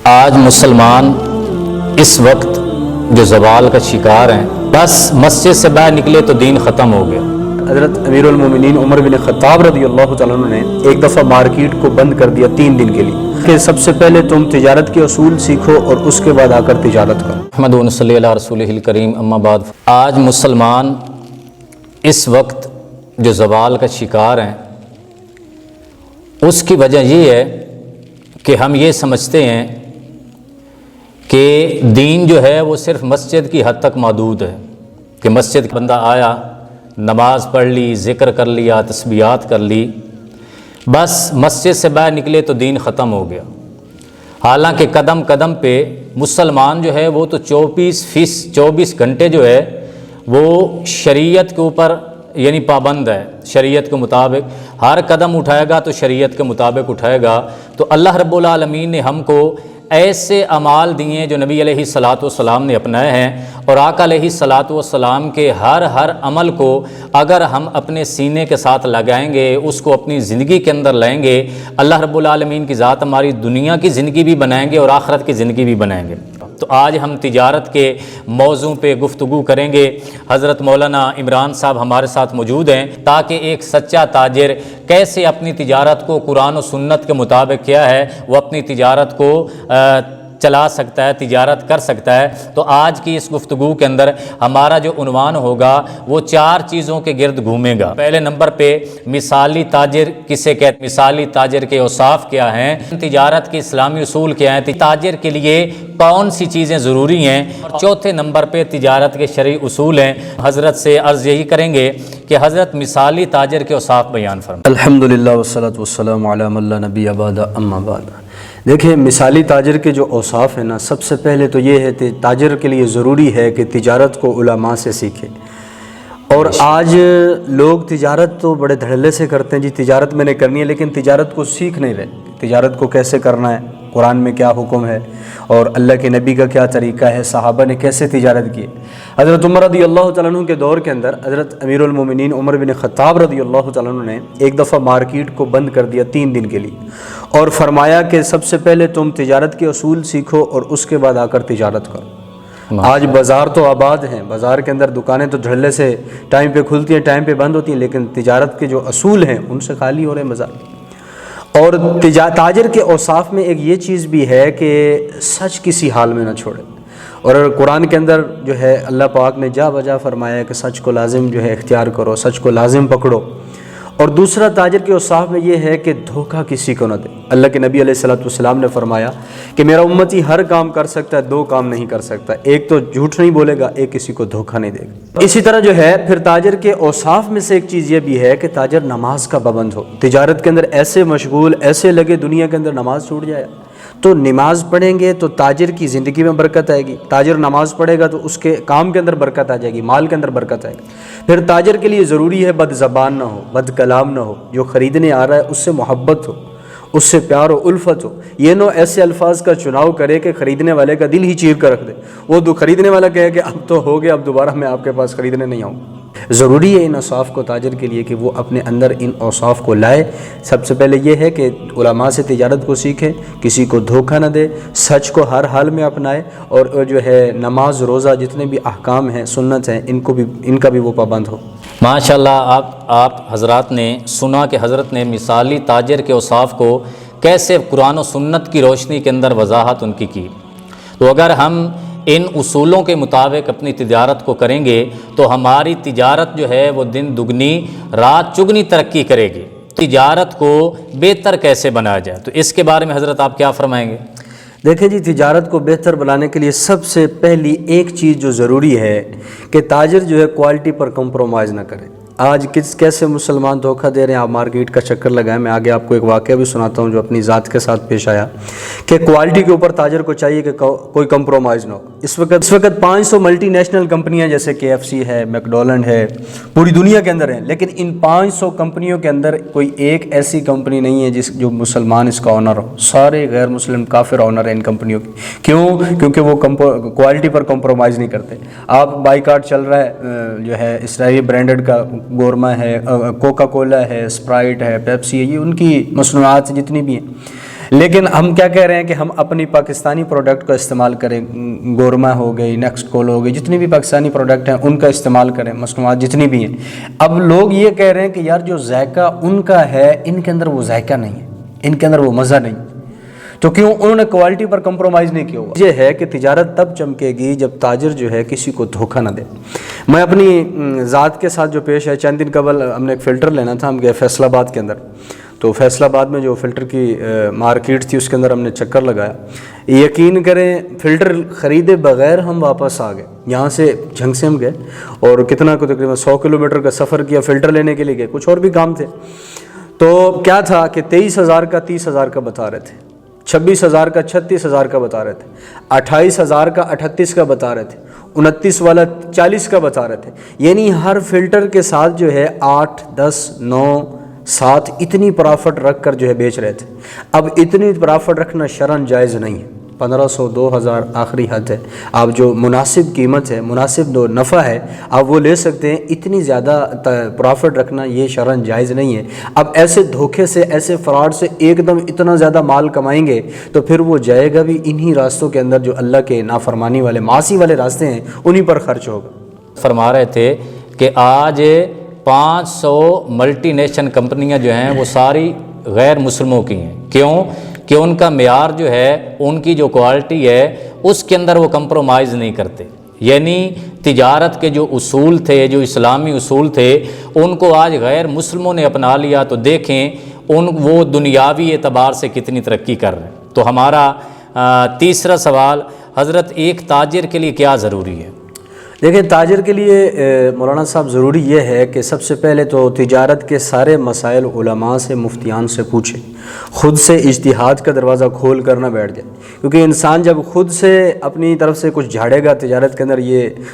آج مسلمان اس وقت جو زوال کا شکار ہیں، بس مسجد سے باہر نکلے تو دین ختم ہو گیا۔ حضرت امیر المومنین عمر بن خطاب رضی اللہ تعالیٰ عنہ نے ایک دفعہ مارکیٹ کو بند کر دیا 3 دن کے لیے کہ سب سے پہلے تم تجارت کے اصول سیکھو اور اس کے بعد آ کر تجارت کرو۔ محمد صلی اللہ رسولہ الکریم، اما بعد۔ آج مسلمان اس وقت جو زوال کا شکار ہیں، اس کی وجہ یہ ہے کہ ہم یہ سمجھتے ہیں کہ دین جو ہے وہ صرف مسجد کی حد تک محدود ہے، کہ مسجد کا بندہ آیا، نماز پڑھ لی، ذکر کر لیا، تسبیحات کر لی، بس مسجد سے باہر نکلے تو دین ختم ہو گیا۔ حالانکہ قدم قدم پہ مسلمان جو ہے وہ تو 24 گھنٹے جو ہے وہ شریعت کے اوپر یعنی پابند ہے، شریعت کے مطابق ہر قدم اٹھائے گا تو شریعت کے مطابق اٹھائے گا۔ تو اللہ رب العالمین نے ہم کو ایسے اعمال دیے جو نبی علیہ الصلاۃ والسلام نے اپنائے ہیں، اور آقا علیہ الصلاۃ والسلام کے ہر عمل کو اگر ہم اپنے سینے کے ساتھ لگائیں گے، اس کو اپنی زندگی کے اندر لائیں گے، اللہ رب العالمین کی ذات ہماری دنیا کی زندگی بھی بنائیں گے اور آخرت کی زندگی بھی بنائیں گے۔ تو آج ہم تجارت کے موضوع پہ گفتگو کریں گے۔ حضرت مولانا عمران صاحب ہمارے ساتھ موجود ہیں تاکہ ایک سچا تاجر کیسے اپنی تجارت کو قرآن و سنت کے مطابق کیا ہے وہ اپنی تجارت کو چلا سکتا ہے، تجارت کر سکتا ہے۔ تو آج کی اس گفتگو کے اندر ہمارا جو عنوان ہوگا وہ 4 چیزوں کے گرد گھومے گا۔ پہلے نمبر پہ مثالی تاجر کسے کہتے ہیں، مثالی تاجر کے اوصاف کیا ہیں، تجارت کے اسلامی اصول کیا ہیں، تاجر کے لیے کون سی چیزیں ضروری ہیں، اور چوتھے نمبر پہ تجارت کے شرعی اصول ہیں۔ حضرت سے عرض یہی کریں گے کہ حضرت مثالی تاجر کے اوصاف بیان فرمائیں۔ الحمدللہ والصلاۃ والسلام علی من لا نبی بعد، اما بعد۔ دیکھیں، مثالی تاجر کے جو اوصاف ہیں نا، سب سے پہلے تو یہ ہے کہ تاجر کے لیے ضروری ہے کہ تجارت کو علماء سے سیکھے۔ اور آج لوگ تجارت تو بڑے دھڑلے سے کرتے ہیں، جی تجارت میں نے کرنی ہے، لیکن تجارت کو سیکھ نہیں رہے۔ تجارت کو کیسے کرنا ہے، قرآن میں کیا حکم ہے، اور اللہ کے نبی کا کیا طریقہ ہے، صحابہ نے کیسے تجارت کی۔ حضرت عمر رضی اللہ تعالیٰ عنہ کے دور کے اندر حضرت امیر المومنین عمر بن خطاب رضی اللہ تعالیٰ عنہ نے ایک دفعہ مارکیٹ کو بند کر دیا 3 دن کے لیے، اور فرمایا کہ سب سے پہلے تم تجارت کے اصول سیکھو اور اس کے بعد آ کر تجارت کرو۔ آج بازار تو آباد ہیں، بازار کے اندر دکانیں تو دھڑلے سے ٹائم پہ کھلتی ہیں، ٹائم پہ بند ہوتی ہیں، لیکن تجارت کے جو اصول ہیں ان سے خالی ہو رہے ہیں بازار۔ اور تاجر کے اوصاف میں ایک یہ چیز بھی ہے کہ سچ کسی حال میں نہ چھوڑے، اور قرآن کے اندر جو ہے اللہ پاک نے جا بجا فرمایا کہ سچ کو لازم جو ہے اختیار کرو، سچ کو لازم پکڑو۔ اور دوسرا تاجر کے اوصاف میں یہ ہے کہ دھوکہ کسی کو نہ دے۔ اللہ کے نبی علیہ الصلاۃ والسلام نے فرمایا کہ میرا امتی ہر کام کر سکتا ہے، 2 کام نہیں کر سکتا، ایک تو جھوٹ نہیں بولے گا، ایک کسی کو دھوکہ نہیں دے گا۔ اسی طرح جو ہے پھر تاجر کے اوصاف میں سے ایک چیز یہ بھی ہے کہ تاجر نماز کا پابند ہو۔ تجارت کے اندر ایسے مشغول، ایسے لگے دنیا کے اندر نماز چھوٹ جائے، تو نماز پڑھیں گے تو تاجر کی زندگی میں برکت آئے گی۔ تاجر نماز پڑھے گا تو اس کے کام کے اندر برکت آ جائے گی، مال کے اندر برکت آئے گی۔ پھر تاجر کے لیے ضروری ہے بد زبان نہ ہو، بد کلام نہ ہو، جو خریدنے آ رہا ہے اس سے محبت ہو، اس سے پیار و الفت ہو۔ یہ نہ ایسے الفاظ کا چناؤ کرے کہ خریدنے والے کا دل ہی چیر کر رکھ دے، وہ خریدنے والا کہے کہ اب تو ہو گیا، اب دوبارہ میں آپ کے پاس خریدنے نہیں آؤں۔ ضروری ہے ان اوصاف کو تاجر کے لیے کہ وہ اپنے اندر ان اوصاف کو لائے۔ سب سے پہلے یہ ہے کہ علماء سے تجارت کو سیکھے، کسی کو دھوکہ نہ دے، سچ کو ہر حال میں اپنائے، اور جو ہے نماز روزہ جتنے بھی احکام ہیں، سنت ہیں، ان کا بھی وہ پابند ہو۔ ماشاءاللہ، آپ حضرات نے سنا کہ حضرت نے مثالی تاجر کے اوصاف کو کیسے قرآن و سنت کی روشنی کے اندر وضاحت ان کی۔ تو اگر ہم ان اصولوں کے مطابق اپنی تجارت کو کریں گے تو ہماری تجارت جو ہے وہ دن دگنی رات چگنی ترقی کرے گی۔ تجارت کو بہتر کیسے بنایا جائے، تو اس کے بارے میں حضرت آپ کیا فرمائیں گے؟ دیکھیں جی، تجارت کو بہتر بنانے کے لیے سب سے پہلی ایک چیز جو ضروری ہے کہ تاجر جو ہے کوالٹی پر کمپرومائز نہ کرے۔ آج کیسے مسلمان دھوکہ دے رہے ہیں، آپ مارکیٹ کا چکر لگائیں۔ میں آگے آپ کو ایک واقعہ بھی سناتا ہوں جو اپنی ذات کے ساتھ پیش آیا کہ کوالٹی کے اوپر تاجر کو چاہیے کہ کوئی کمپرومائز نہ ہو۔ اس وقت 500 ملٹی نیشنل کمپنیاں جیسے KFC ہے، میکڈونلڈ ہے، پوری دنیا کے اندر ہیں، لیکن ان 500 کمپنیوں کے اندر کوئی ایک ایسی کمپنی نہیں ہے جو مسلمان اس کا آنر ہو۔ سارے غیر مسلم کافر آنر ہیں ان کمپنیوں کی۔ کیونکہ وہ کوالٹی پر کمپرومائز نہیں کرتے۔ آپ بائیکاٹ چل رہا ہے جو ہے اسرائیلی برانڈڈ کا، گورما ہے، کوکا کولا ہے، اسپرائٹ ہے، پیپسی ہے، یہ ان کی مصنوعات جتنی بھی ہیں، لیکن ہم کیا کہہ رہے ہیں کہ ہم اپنی پاکستانی پروڈکٹ کا استعمال کریں، گورما ہو گئی، نیکسٹ کول ہو گئی، جتنی بھی پاکستانی پروڈکٹ ہیں ان کا استعمال کریں، مصنوعات جتنی بھی ہیں۔ اب لوگ یہ کہہ رہے ہیں کہ یار جو ذائقہ ان کا ہے ان کے اندر وہ ذائقہ نہیں ہے، ان کے اندر وہ مزہ نہیں، تو کیوں انہوں نے کوالٹی پر کمپرومائز نہیں کیا ہوا۔ یہ ہے کہ تجارت تب چمکے گی جب تاجر جو ہے کسی کو دھوکہ نہ دے۔ میں اپنی ذات کے ساتھ جو پیش ہے، چند دن قبل ہم نے ایک فلٹر لینا تھا، ہم گئے فیصل آباد کے اندر، تو فیصل آباد میں جو فلٹر کی مارکیٹ تھی اس کے اندر ہم نے چکر لگایا، یقین کریں فلٹر خریدے بغیر ہم واپس آ گئے۔ یہاں سے جھنگ سے ہم گئے اور کتنا کو تقریباً 100 کلومیٹر کا سفر کیا، فلٹر لینے کے لیے گئے، کچھ اور بھی کام تھے۔ تو کیا تھا کہ 23,000 کا 30,000 کا بتا رہے تھے، 26,000 کا 36,000 کا بتا رہے تھے، 28,000 کا 38 کا بتا رہے تھے، 29 والا 40 کا بتا رہے تھے۔ یعنی ہر فلٹر کے ساتھ جو ہے 8، 10، 9، 7 اتنی پرافٹ رکھ کر جو ہے بیچ رہے تھے۔ اب اتنی پرافٹ رکھنا شرعاً جائز نہیں ہے، 1500 2000 آخری حد ہے۔ آپ جو مناسب قیمت ہے، مناسب جو نفع ہے آپ وہ لے سکتے ہیں، اتنی زیادہ پرافٹ رکھنا یہ شرعاً جائز نہیں ہے۔ اب ایسے دھوکے سے، ایسے فراڈ سے ایک دم اتنا زیادہ مال کمائیں گے تو پھر وہ جائے گا بھی انہی راستوں کے اندر جو اللہ کے نافرمانی والے، معاصی والے راستے ہیں، انہی پر خرچ ہوگا۔ فرما رہے تھے کہ آج 500 ملٹی نیشنل کمپنیاں جو ہیں وہ ساری غیر مسلموں کی ہیں۔ کیوں؟ کہ ان کا معیار جو ہے، ان کی جو کوالٹی ہے اس کے اندر وہ کمپرومائز نہیں کرتے۔ یعنی تجارت کے جو اصول تھے، جو اسلامی اصول تھے، ان کو آج غیر مسلموں نے اپنا لیا، تو دیکھیں وہ دنیاوی اعتبار سے کتنی ترقی کر رہے ہیں۔ تو ہمارا تیسرا سوال حضرت، ایک تاجر کے لیے کیا ضروری ہے؟ دیکھیں تاجر کے لیے مولانا صاحب ضروری یہ ہے کہ سب سے پہلے تو تجارت کے سارے مسائل علماء سے، مفتیان سے پوچھے، خود سے اجتہاد کا دروازہ کھول کر نہ بیٹھ جائے، کیونکہ انسان جب خود سے اپنی طرف سے کچھ جھاڑے گا تجارت کے اندر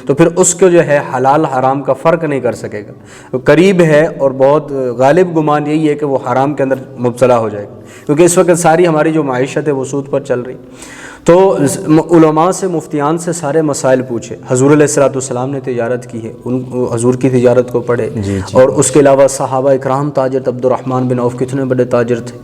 تو پھر اس کو جو ہے حلال حرام کا فرق نہیں کر سکے گا۔ قریب ہے اور بہت غالب گمان یہی ہے کہ وہ حرام کے اندر مبتلا ہو جائے گا، کیونکہ اس وقت ساری ہماری جو معیشت ہے وہ سود پر چل رہی۔ تو علماء سے، مفتیان سے سارے مسائل پوچھے۔ حضور علیہ السلام نے تجارت کی ہے، حضور کی تجارت کو پڑھے، اور اس کے علاوہ صحابہ اکرام تاجر، عبد الرحمن بن عوف کتنے بڑے تاجر تھے،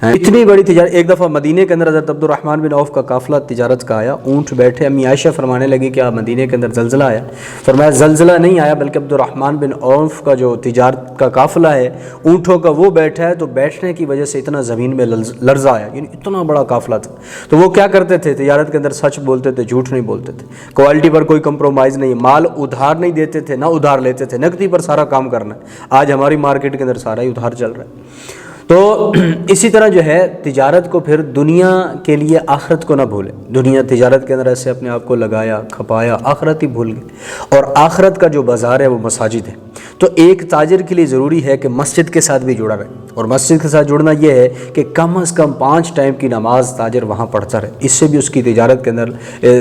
اتنی بڑی تجارت۔ ایک دفعہ مدینے کے اندر حضرت عبد الرحمن بن عوف کا قافلہ تجارت کا آیا، اونٹ بیٹھے، امی عائشہ فرمانے لگی کہ آپ مدینے کے اندر زلزلہ آیا؟ فرمایا زلزلہ نہیں آیا، بلکہ عبد الرحمن بن عوف کا جو تجارت کا قافلہ ہے اونٹوں کا وہ بیٹھا ہے، تو بیٹھنے کی وجہ سے اتنا زمین میں لرزہ آیا، یعنی اتنا بڑا قافلہ تھا۔ تو وہ کیا کرتے تھے؟ تجارت کے اندر سچ بولتے تھے، جھوٹ نہیں بولتے تھے، کوالٹی پر کوئی کمپرومائز نہیں، مال ادھار نہیں دیتے تھے، نہ ادھار لیتے تھے، نقدی پر سارا کام کرنا ہے۔ آج ہماری مارکیٹ کے اندر سارا ہی ادھار چل رہا ہے۔ تو اسی طرح جو ہے تجارت کو پھر دنیا کے لیے آخرت کو نہ بھولے۔ دنیا تجارت کے اندر ایسے اپنے آپ کو لگایا، کھپایا، آخرت ہی بھول گئے، اور آخرت کا جو بازار ہے وہ مساجد ہے۔ تو ایک تاجر کے لیے ضروری ہے کہ مسجد کے ساتھ بھی جڑا رہے، اور مسجد کے ساتھ جڑنا یہ ہے کہ کم از کم 5 ٹائم کی نماز تاجر وہاں پڑھتا رہے، اس سے بھی اس کی تجارت کے اندر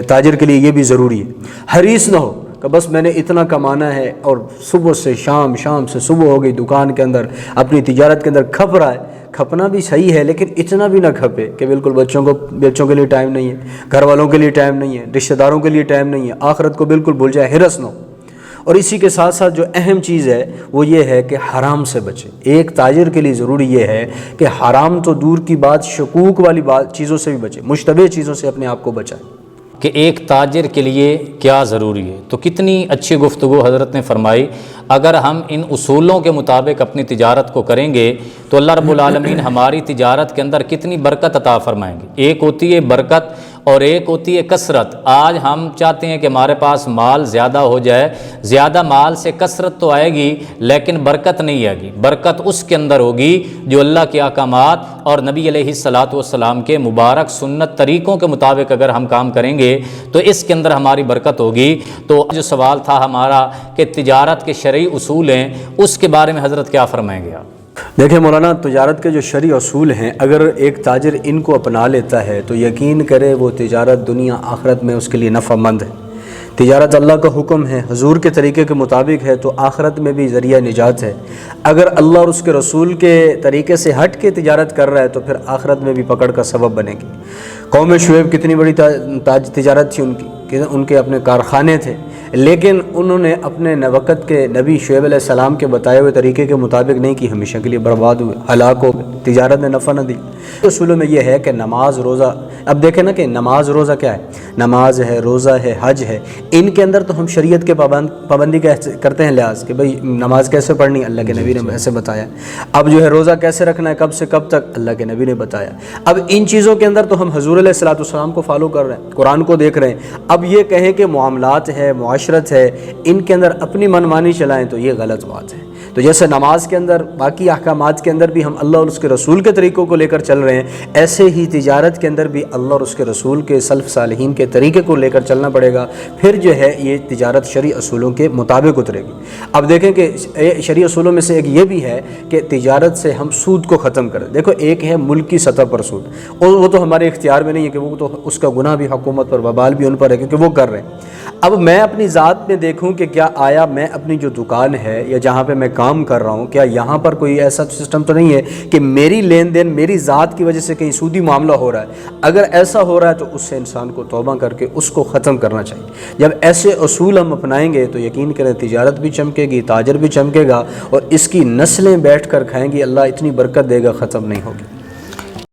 تاجر کے لیے یہ بھی ضروری ہے۔ حریص نہ ہو کہ بس میں نے اتنا کمانا ہے، اور صبح سے شام، شام سے صبح ہو گئی، دکان کے اندر اپنی تجارت کے اندر کھپ رہا ہے۔ کھپنا بھی صحیح ہے، لیکن اتنا بھی نہ کھپے کہ بالکل بچوں کے لیے ٹائم نہیں ہے، گھر والوں کے لیے ٹائم نہیں ہے، رشتہ داروں کے لیے ٹائم نہیں ہے، آخرت کو بالکل بھول جائے، ہرس نہ ہو۔ اور اسی کے ساتھ ساتھ جو اہم چیز ہے وہ یہ ہے کہ حرام سے بچے۔ ایک تاجر کے لیے ضروری یہ ہے کہ حرام تو دور کی بات، شکوک والی چیزوں سے بھی بچے، مشتبہ چیزوں سے اپنے آپ کو بچائے۔ کہ ایک تاجر کے لیے کیا ضروری ہے، تو کتنی اچھی گفتگو حضرت نے فرمائی۔ اگر ہم ان اصولوں کے مطابق اپنی تجارت کو کریں گے تو اللہ رب العالمین ہماری تجارت کے اندر کتنی برکت عطا فرمائیں گے۔ ایک ہوتی ہے برکت اور ایک ہوتی ہے کثرت۔ آج ہم چاہتے ہیں کہ ہمارے پاس مال زیادہ ہو جائے، زیادہ مال سے کثرت تو آئے گی لیکن برکت نہیں آئے گی۔ برکت اس کے اندر ہوگی جو اللہ کے احکامات اور نبی علیہ الصلاۃ والسلام کے مبارک سنت طریقوں کے مطابق اگر ہم کام کریں گے تو اس کے اندر ہماری برکت ہوگی۔ تو جو سوال تھا ہمارا کہ تجارت کے شرعی اصول ہیں، اس کے بارے میں حضرت کیا فرمائیں گے آپ؟ دیکھیں مولانا، تجارت کے جو شرعی اصول ہیں اگر ایک تاجر ان کو اپنا لیتا ہے تو یقین کرے وہ تجارت دنیا آخرت میں اس کے لیے نفع مند ہے۔ تجارت اللہ کا حکم ہے، حضور کے طریقے کے مطابق ہے، تو آخرت میں بھی ذریعہ نجات ہے۔ اگر اللہ اور اس کے رسول کے طریقے سے ہٹ کے تجارت کر رہا ہے تو پھر آخرت میں بھی پکڑ کا سبب بنے گی۔ قوم شعیب کتنی بڑی تجارت تھی ان کی، کہ ان کے اپنے کارخانے تھے، لیکن انہوں نے اپنے وقت کے نبی شعیب علیہ السلام کے بتائے ہوئے طریقے کے مطابق نہیں کی، ہمیشہ کے لیے برباد ہوئے، ہلاک ہو گئے، تجارت نے نفع نہ دی۔ اصولوں میں یہ ہے کہ نماز روزہ، اب دیکھیں نا کہ نماز روزہ کیا ہے، نماز ہے، روزہ ہے، حج ہے، ان کے اندر تو ہم شریعت کے پابندی کرتے ہیں لحاظ کہ بھئی نماز کیسے پڑھنی، اللہ کے نبی نے ایسے بتایا۔ اب جو ہے روزہ کیسے رکھنا ہے، کب سے کب تک، اللہ کے نبی نے بتایا۔ اب ان چیزوں کے اندر تو ہم حضور علیہ الصلوۃ والسلام کو فالو کر رہے ہیں، قرآن کو دیکھ رہے ہیں۔ اب یہ کہیں کہ معاملات ہے، معاشرت ہے، ان کے اندر اپنی منمانی چلائیں تو یہ غلط بات ہے۔ تو جیسے نماز کے اندر، باقی احکامات کے اندر بھی ہم اللہ اور اس کے رسول کے طریقوں کو لے کر چل رہے ہیں، ایسے ہی تجارت کے اندر بھی اللہ اور اس کے رسول کے سلف صالحین کے طریقے کو لے کر چلنا پڑے گا، پھر جو ہے یہ تجارت شرعی اصولوں کے مطابق اترے گی۔ اب دیکھیں کہ شرعی اصولوں میں سے ایک یہ بھی ہے کہ تجارت سے ہم سود کو ختم کریں۔ دیکھو ایک ہے ملکی سطح پر سود، اور وہ تو ہمارے اختیار میں نہیں ہے کہ وہ تو اس کا گناہ بھی حکومت پر، وبال بھی ان پر ہے کیونکہ وہ کر رہے ہیں۔ اب میں اپنی ذات میں دیکھوں کہ کیا آیا میں اپنی جو دکان ہے یا جہاں پہ میں کام کر رہا ہوں، کیا یہاں پر کوئی ایسا سسٹم تو نہیں ہے کہ میری لین دین میری ذات کی وجہ سے کہیں سودی معاملہ ہو رہا ہے؟ اگر ایسا ہو رہا ہے تو اس سے انسان کو توبہ کر کے اس کو ختم کرنا چاہیے۔ جب ایسے اصول ہم اپنائیں گے تو یقین کریں تجارت بھی چمکے گی، تاجر بھی چمکے گا، اور اس کی نسلیں بیٹھ کر کھائیں گی، اللہ اتنی برکت دے گا ختم نہیں ہوگی۔